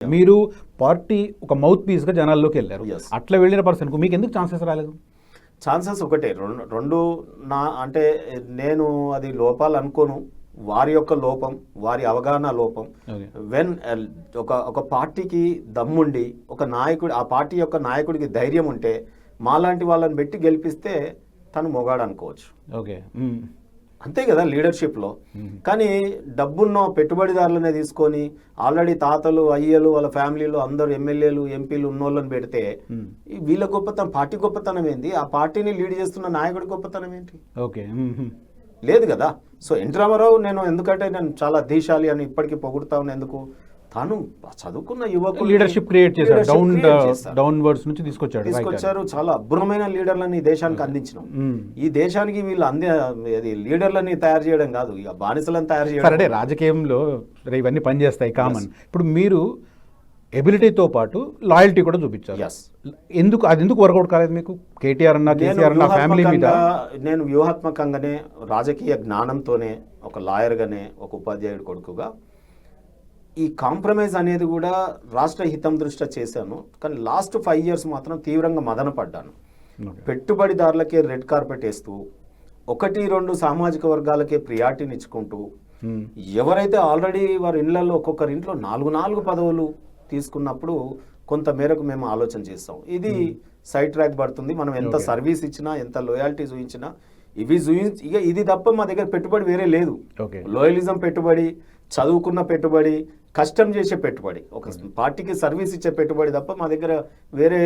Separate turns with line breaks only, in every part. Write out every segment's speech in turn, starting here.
మీరు పార్టీ ఒక మౌత్ పీస్గా జనాల్లోకి వెళ్ళారు.
Yes.
అట్లా వెళ్ళిన పర్సన్కు మీకు ఎందుకు ఛాన్సెస్ రాలేదు?
ఛాన్సెస్ ఒకటే, రెండు నా అంటే నేను అది లోపాలు అనుకోను, వారి యొక్క లోపం, వారి అవగాహన లోపం.
Okay.
వెన్ ఒక పార్టీకి దమ్ముండి ఒక నాయకుడు, ఆ పార్టీ యొక్క నాయకుడికి ధైర్యం ఉంటే మాలాంటి వాళ్ళని పెట్టి గెలిపిస్తే తను మొగాడు అనుకోవచ్చు.
ఓకే,
అంతే కదా లీడర్షిప్లో. కానీ డబ్బున్న పెట్టుబడిదారులనే తీసుకొని ఆల్రెడీ తాతలు అయ్యలు వాళ్ళ ఫ్యామిలీలో అందరూ ఎమ్మెల్యేలు ఎంపీలు ఉన్నోళ్ళని పెడితే వీళ్ళ గొప్పతనం, పార్టీ గొప్పతనం ఏంది? ఆ పార్టీని లీడ్ చేస్తున్న నాయకుడి గొప్పతనం ఏంటి?
ఓకే,
లేదు కదా. సో ఎన్టీ రామారావు నేను ఎందుకంటే నేను చాలా దీశాలి అని ఇప్పటికీ పొగుడుతా ఉన్నా. ఎందుకు? తాను చదువుకున్న యువకులు
లీడర్షిప్ క్రియేట్ చేశారు, డౌన్వర్డ్స్ నుంచి తీసుకొచ్చారు.
చాలా అద్భుతమైన లీడర్లని ఈ దేశానికి అందించినాం. ఈ దేశానికి వీళ్ళు లీడర్లని తయారు చేయడం కాదు, ఇక బానిసలను తయారు చేయడం.
సరే, రాజకీయంలో ఇవన్నీ పనిచేస్తాయి, కామన్. ఇప్పుడు మీరు ఎబిలిటీతో పాటు లాయల్టీ కూడా చూపించారు. అది ఎందుకు వర్కౌట్ కాలేదు మీకు? కేటీఆర్ అన్న, కేసీఆర్ అన్న ఫ్యామిలీ మీద
నేను వ్యూహాత్మకంగానే రాజకీయ జ్ఞానంతోనే ఒక లాయర్గానే ఒక ఉపాధ్యాయుడి కొడుకుగా ఈ కాంప్రమైజ్ అనేది కూడా రాష్ట్ర హితం దృష్ట్యా చేశాను. కానీ లాస్ట్ 5 years మాత్రం తీవ్రంగా మదన పడ్డాను. పెట్టుబడిదారులకే రెడ్ కార్పెట్ వేస్తూ 1-2 సామాజిక వర్గాలకే ప్రియారిటీని ఇచ్చుకుంటూ ఎవరైతే ఆల్రెడీ వారి ఇళ్లలో ఒక్కొక్కరి ఇంట్లో 4 పదవులు తీసుకున్నప్పుడు కొంత మేరకు మేము ఆలోచన చేస్తాం. ఇది సైడ్ ట్రాక్ పడుతుంది. మనం ఎంత సర్వీస్ ఇచ్చినా, ఎంత లోయాలిటీ చూపించినా, ఇక ఇది తప్ప మా దగ్గర పెట్టుబడి వేరే లేదు. లోయలిజం పెట్టుబడి, చదువుకున్న పెట్టుబడి, కష్టం చేసే పెట్టుబడి, ఒక పార్టీకి సర్వీస్ ఇచ్చే పెట్టుబడి తప్ప మా దగ్గర వేరే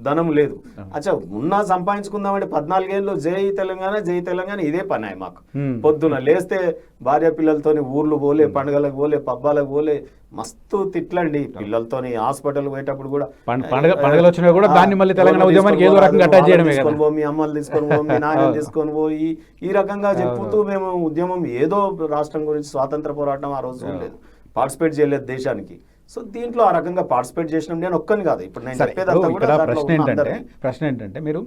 ధనం లేదు. అచ్చా, ఉన్నా సంపాదించుకుందామంటే 14 ఏళ్ళు జై తెలంగాణ ఇదే పని మాకు. పొద్దున లేస్తే భార్య పిల్లలతోని ఊర్లు పోలే, పండుగలకు పోలే, పబ్బాలకు పోలే, మస్తు తిట్లండి పిల్లలతోని. హాస్పిటల్ పోయేటప్పుడు కూడా
పండుగలు వచ్చినా కూడా దాన్ని మళ్ళీ తెలంగాణ ఉద్యమానికి ఏదో రకంగా అటాచ్ చేయడమే కదా.
తీసుకొని పో, మీ అమ్మలు తీసుకొని పో, మీ నాయనలు తీసుకొని పోయి ఈ రకంగా చెప్పుతూ మేము ఉద్యమం ఏదో రాష్ట్రం గురించి స్వాతంత్ర పోరాటం ఆ రోజు లేదు, పార్టిసిపేట్ చేయలేదు దేశానికి. సో దీంట్లో ఆ రకంగా పార్టిసిపేట్ చేసినాం. నేను ఒక్కని కాదు, ఇప్పుడు నేను చెప్పేదంతా కూడా
ప్రశ్న ఏంటంటే మీరు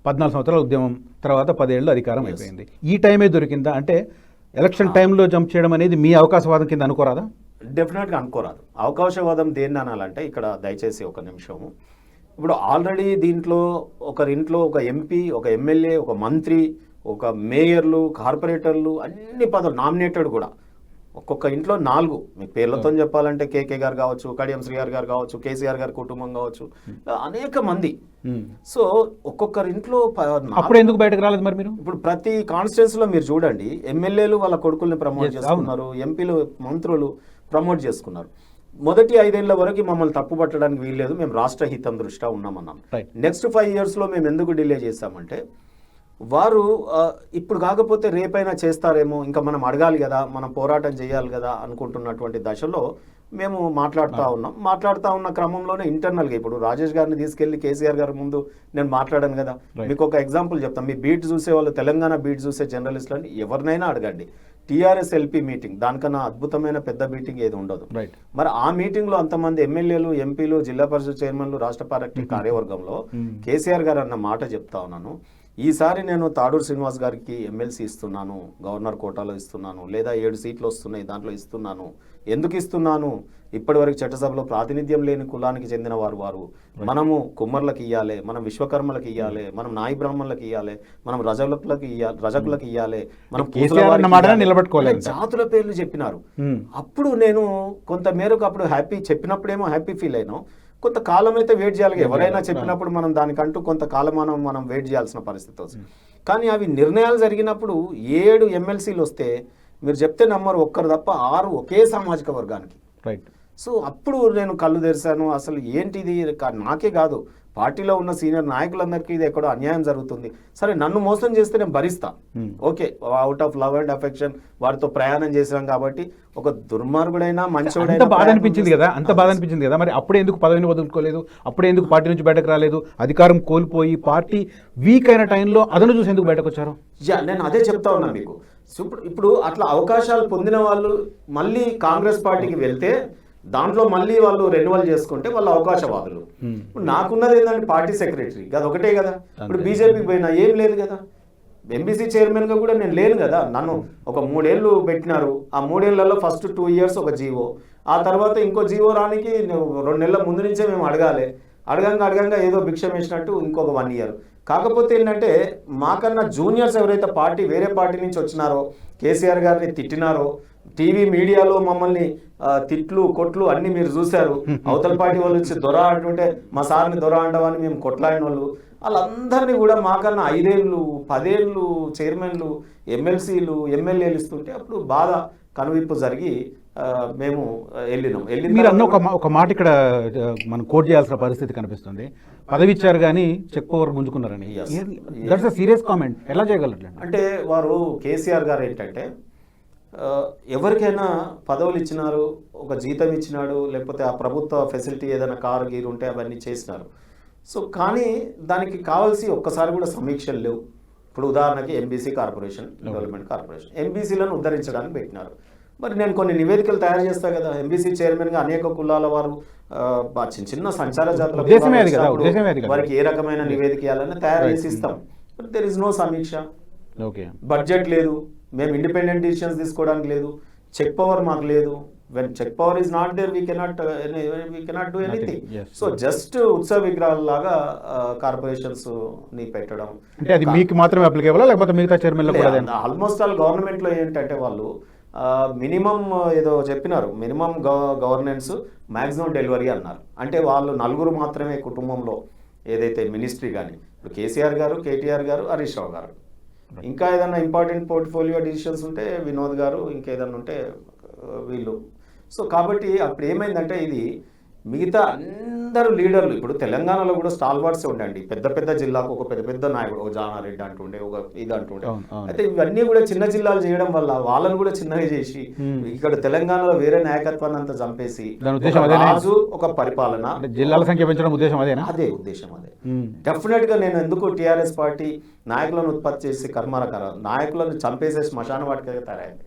14 సంవత్సరాల ఉద్యమం తర్వాత 10 ఏళ్ళు అధికారం అయిపోయింది. ఈ టైమే దొరికిందా? అంటే ఎలక్షన్ టైంలో జంప్ చేయడం అనేది మీ అవకాశవాదం కింద అనుకోరాదా?
డెఫినెట్గా అనుకోరాదు. అవకాశవాదం దేన్ని అనాలంటే ఇక్కడ దయచేసి ఒక నిమిషము. ఇప్పుడు ఆల్రెడీ దీంట్లో ఒకరింట్లో ఒక ఎంపీ, ఒక ఎమ్మెల్యే, ఒక మంత్రి, ఒక మేయర్లు, కార్పొరేటర్లు, అన్ని పదవులు నామినేటెడ్ కూడా ఒక్కొక్క ఇంట్లో 4, మీ పేర్లతో చెప్పాలంటే కేకే గారు కావచ్చు, కడియం శ్రీఆర్ గారు కావచ్చు, కేసీఆర్ గారి కుటుంబం కావచ్చు, అనేక మంది. సో ఒక్కొక్కరి ఇంట్లో
అప్పుడు ఎందుకు బయటకు రాలేదు మరి మీరు?
ఇప్పుడు ప్రతి కాన్స్టిట్యున్సీలో మీరు చూడండి, ఎమ్మెల్యేలు వాళ్ళ కొడుకుల్ని ప్రమోట్ చేసుకున్నారు, ఎంపీలు మంత్రులు ప్రమోట్ చేసుకున్నారు. మొదటి 5 ఏళ్ల వరకు మమ్మల్ని తప్పు పట్టడానికి వీల్లేదు, మేము రాష్ట్ర హితం దృష్ట్యా ఉన్నామన్నాం. నెక్స్ట్ 5 yearsలో మేము ఎందుకు డిలే చేశామంటే వారు ఇప్పుడు కాకపోతే రేపైనా చేస్తారేమో, ఇంకా మనం అడగాలి కదా, మనం పోరాటం చేయాలి కదా అనుకుంటున్నటువంటి దశలో మేము మాట్లాడుతూ ఉన్న క్రమంలోనే ఇంటర్నల్గా ఇప్పుడు రాజేష్ గారిని తీసుకెళ్లి కేసీఆర్ గారి ముందు నేను మాట్లాడాను కదా. మీకు ఒక ఎగ్జాంపుల్ చెప్తాను. మీ బీట్ చూసే వాళ్ళు, తెలంగాణ బీట్ చూసే జర్నలిస్టులు అని ఎవరినైనా అడగండి, టీఆర్ఎస్ ఎల్పీ మీటింగ్ దానికన్నా అద్భుతమైన పెద్ద మీటింగ్ ఏది ఉండదు. మరి ఆ మీటింగ్లో అంతమంది ఎమ్మెల్యేలు, ఎంపీలు, జిల్లా పరిషత్ చైర్మన్లు, రాష్ట్ర పార్టీ కార్యవర్గంలో కేసీఆర్ గారు అన్న మాట చెప్తా ఉన్నాను, ఈసారి నేను తాడూరు శ్రీనివాస్ గారికి ఎమ్మెల్సీ ఇస్తున్నాను, గవర్నర్ కోటాలో ఇస్తున్నాను, లేదా 7 సీట్లు వస్తున్నాయి దాంట్లో ఇస్తున్నాను. ఎందుకు ఇస్తున్నాను? ఇప్పటివరకు చట్టసభలో ప్రాతినిధ్యం లేని కులానికి చెందిన వారు మనము కుమ్మర్లకు ఇవ్వాలి, మనం విశ్వకర్మలకు ఇవ్వాలి, మనం నాయి బ్రాహ్మణులకు ఇవ్వాలి, మనం రజకులకు ఇవ్వాలి, మనం జాతుల పేర్లు చెప్పినారు. అప్పుడు నేను కొంత మేరకు అప్పుడు హ్యాపీ చెప్పినప్పుడేమో హ్యాపీ ఫీల్ అయినాం. కొంత కాలం అయితే వెయిట్ చేయాలి, ఎవరైనా చెప్పినప్పుడు మనం దానికంటూ కొంత కాలమానం మనం వెయిట్ చేయాల్సిన పరిస్థితి వస్తుంది. కానీ అవి నిర్ణయాలు జరిగినప్పుడు 7 ఎమ్మెల్సీలు వస్తే మీరు చెప్తే నమ్మరు, ఒక్కరు తప్ప 6 ఒకే సామాజిక వర్గానికి. సో అప్పుడు నేను కళ్ళు తెరిచాను, అసలు ఏంటిది, నాకే కాదు పార్టీలో ఉన్న సీనియర్ నాయకులందరికీ ఇది ఎక్కడో అన్యాయం జరుగుతుంది. సరే, నన్ను మోసం చేస్తే నేను భరిస్తా, okay, out of love and affection వారితో ప్రయాణం చేసినాం కాబట్టి. ఒక దుర్మార్గుడైనా మంచోడైనా
బాధ అనిపించింది కదా, అంత బాధ అనిపించింది కదా. మరి అప్పుడే ఎందుకు పదవిని వదులుకోలేదు? అప్పుడే ఎందుకు పార్టీ నుంచి బయటకు రాలేదు? అధికారం కోల్పోయి పార్టీ వీక్ అయిన టైంలో అదను చూసి ఎందుకు బయటకు వచ్చారు?
నేను అదే చెప్తా ఉన్నా మీకు. ఇప్పుడు అట్లా అవకాశాలు పొందిన వాళ్ళు మళ్ళీ కాంగ్రెస్ పార్టీకి వెళ్తే దాంట్లో మళ్ళీ వాళ్ళు రెన్యువల్ చేసుకుంటే వాళ్ళు అవకాశవాదులు. ఇప్పుడు నాకున్నది ఏంటంటే పార్టీ సెక్రటరీ అది ఒకటే కదా. ఇప్పుడు బీజేపీకి పోయినా ఏం లేదు కదా, ఎంబీసీ చైర్మన్ గా కూడా నేను లేను కదా. నన్ను ఒక 3 ఏళ్ళు పెట్టినారు, ఆ 3 ఏళ్లలో ఫస్ట్ 2 years ఒక జీవో, ఆ తర్వాత ఇంకో జీవో రానికి 2 నెలల ముందు నుంచే మేము అడగాలి. అడగంగా ఏదో భిక్షం వేసినట్టు ఇంకొక 1 ఇయర్. కాకపోతే ఏంటంటే మాకన్నా జూనియర్స్ ఎవరైతే వేరే పార్టీ నుంచి వచ్చినారో, కేసీఆర్ గారిని తిట్టినారో, టీవీ మీడియాలో మమ్మల్ని తిట్లు కొట్లు అన్ని మీరు చూశారు. అవతల పార్టీ వాళ్ళు వచ్చి దొర అంటుంటే మా సార్ని దొర అంటామని మేము కొట్లాడిన వాళ్ళందరినీ కూడా మాకన్నా 5 ఏళ్ళు 10 ఏళ్ళు చైర్మన్లు, ఎమ్మెల్సీలు, ఎమ్మెల్యేలు ఇస్తుంటే అప్పుడు బాధ కనువిప్పు జరిగి మేము వెళ్ళినాం.
మీరు అన్న ఒక మాట ఇక్కడ మనం కోట్ చేయాల్సిన పరిస్థితి కనిపిస్తుంది. పదవి ఇచ్చారు కానీ చెక్ పవర్ గుంజుకున్నారని. That's a serious comment. ఎలా చేయగలరు
అంటే వారు కేసీఆర్ గారు ఏంటంటే ఎవరికైనా పదవులు ఇచ్చినారు, ఒక జీతం ఇచ్చినాడు, లేకపోతే ఆ ప్రభుత్వ ఫెసిలిటీ ఏదైనా కారు గీరు ఉంటే అవన్నీ చేసినారు. సో కానీ దానికి కావాల్సి ఒక్కసారి కూడా సమీక్షలు లేవు. ఇప్పుడు ఉదాహరణకి ఎంబీసీ కార్పొరేషన్, డెవలప్మెంట్ కార్పొరేషన్, ఎంబీసీలను ఉద్ధరించడానికి పెట్టినారు. మరి నేను కొన్ని నివేదికలు తయారు చేస్తా కదా. ఎంబీసీ చైర్మన్గా అనేక కులాల వారు చిన్న సంచార జాతుల వారికి ఏ రకమైన నివేదిక ఇవ్వాలని తయారు చేసి ఇస్తాం. బట్ దెర్ ఇస్ నో సమీక్ష. బడ్జెట్ లేదు, మేము ఇండిపెండెంట్ డిసిషన్స్ తీసుకోవడానికి లేదు, చెక్ పవర్ మాకు లేదు. When check power is not there we cannot do anything. So just ఉత్సవ విగ్రహాలలాగా కార్పొరేషన్స్ ని పెట్టడం
అంటే అది మీకు మాత్రమే అప్లికేబుల్ లేకపోతే మిగతా చైర్మన్లకు కూడా?
ఆల్మోస్ట్ ఆల్ గవర్నమెంట్లో ఏంటంటే వాళ్ళు మినిమం ఏదో చెప్పినారు, మినిమం గవర్నెన్స్ మ్యాక్సిమం డెలివరీ అన్నారు. అంటే వాళ్ళు 4 మాత్రమే కుటుంబంలో ఏదైతే మినిస్ట్రీ కానీ, ఇప్పుడు కేసీఆర్ గారు, కేటీఆర్ గారు, హరీష్ రావు గారు, ఇంకా ఏదైనా ఇంపార్టెంట్ పోర్ట్ఫోలియో డిసిషన్స్ ఉంటే వినోద్ గారు, ఇంకేదన్నా ఉంటే వీళ్ళు. సో కాబట్టి అప్పుడు ఏమైందంటే ఇది మిగతా అందరూ లీడర్లు, ఇప్పుడు తెలంగాణలో కూడా స్టాల్వార్డ్సే ఉండండి. పెద్ద జిల్లాకు ఒక పెద్ద నాయకుడు, ఒక జానారెడ్డి అంటుండే, ఒక ఇది అంటుండే. అయితే ఇవన్నీ కూడా చిన్న జిల్లాలు చేయడం వల్ల వాళ్ళని కూడా చిన్నగా చేసి ఇక్కడ తెలంగాణలో వేరే నాయకత్వాన్ని అంతా చంపేసి రాజు ఒక పరిపాలన,
జిల్లాల సంఖ్య పెంచడం ఉద్దేశం అదేనా?
అదే ఉద్దేశం. అదే డెఫినెట్ గా నేను ఎందుకు టీఆర్ఎస్ పార్టీ నాయకులను ఉత్పత్తి చేసి కర్మారకర నాయకులను చంపేసే శ్మశాన వాటికగా తయారైంది.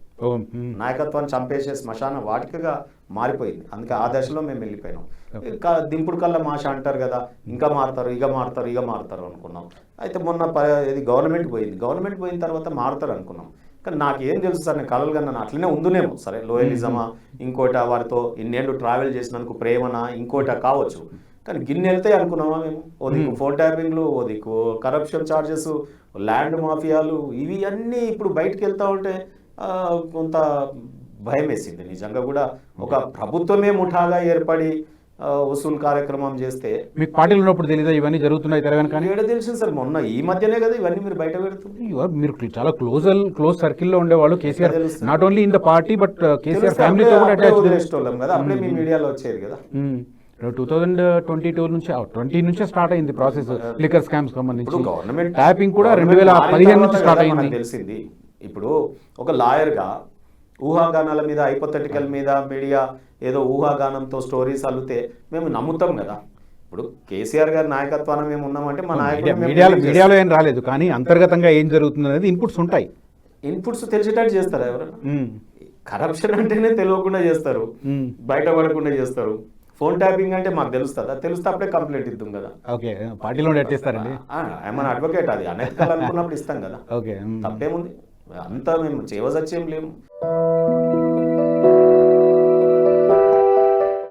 నాయకత్వాన్ని చంపేసే శ్మశాన వాటికగా మారిపోయింది. అందుకే ఆ దశలో మేము వెళ్ళిపోయినాం. దింపుడు కల్లా మాష అంటారు కదా, ఇంకా మారుతారు, ఇక మారుతారు అనుకున్నాం. అయితే మొన్న ఇది గవర్నమెంట్ పోయిన తర్వాత మారుతారు అనుకున్నాం. కానీ నాకేం తెలుసు సార్, నేను కలలు కన్నా అట్లనే ఉందునేమో. సరే లోయలిజమా, ఇంకోట వారితో ఇన్నేళ్ళు ట్రావెల్ చేసినందుకు ప్రేమనా, ఇంకోట కావచ్చు. కానీ గిన్నె వెళ్తాయి అనుకున్నామా మేము? ఓ దిక్కు ఫోన్ ట్యాపింగ్లు, ఓ దిక్కు కరప్షన్ ఛార్జెస్, ల్యాండ్ మాఫియాలు, ఇవి అన్నీ ఇప్పుడు బయటకు వెళ్తూ ఉంటే కొంత భయం వేసింది నిజంగా కూడా. ఒక ప్రభుత్వమే ముఠాగా ఏర్పడి వసూలు కార్యక్రమం చేస్తే
మీకు పార్టీలు ఉన్నప్పుడు తెలీదా ఇవన్నీ జరుగుతున్నాయి తెరవని? కానీ
ఏడ తెలిసింది సార్, మొన్న ఈ మధ్యనే కదా ఇవన్నీ మీరు బయట పెడుతుంది.
మీరు చాలా క్లోజ్ సర్కిల్లో ఉండేవాళ్ళు KCR, not only in the party but KCR ఫ్యామిలీతో కూడా అటాచ్
కదా. అప్పుడే మీ మీడియాలో వచ్చేది కదా.
2022 నుంచి 20 నుంచే స్టార్ట్ అయింది ప్రాసెస్ లిక్కర్ స్కామ్స్ సంబంధించి. గవర్నమెంట్ ట్యాపింగ్ కూడా 2015 నుంచి స్టార్ట్ అయింది
తెలిసింది. ఇప్పుడు ఒక లాయర్గా ఊహాగానాల మీద, హైపోథెటికల్ మీద మీడియా ఏదో ఊహాగానంతో స్టోరీస్ అల్లితే మేము నమ్ముతాం కదా. ఇప్పుడు కేసీఆర్ గారి నాయకత్వాన్ని మేము ఉన్నామంటే మా నాయకుడు
మీడియాలో ఏం రాలేదు, కానీ అంతర్గతంగా ఏం జరుగుతుంది అనేది ఇన్పుట్స్ ఉంటాయి.
ఇన్పుట్స్ తెలిసేటట్టు చేస్తారు ఎవరైనా. కరప్షన్ అంటేనే తెలియకుండా చేస్తారు, బయటపడకుండా చేస్తారు. ఫోన్ ట్యాపింగ్ అంటే మాకు తెలుస్తుంది, అది తెలిస్తే అప్పుడే కంప్లైంట్ ఇద్దాం కదా.
ఓకే, పార్టీలో ఎట్టిస్తారండి
ఏమన్నా అడ్వకేట్, అది అనెతికల్ అనుకున్నప్పుడు ఇస్తాం కదా. తప్పేముంది, అంతా మేము చేయవచ్చేం లేము.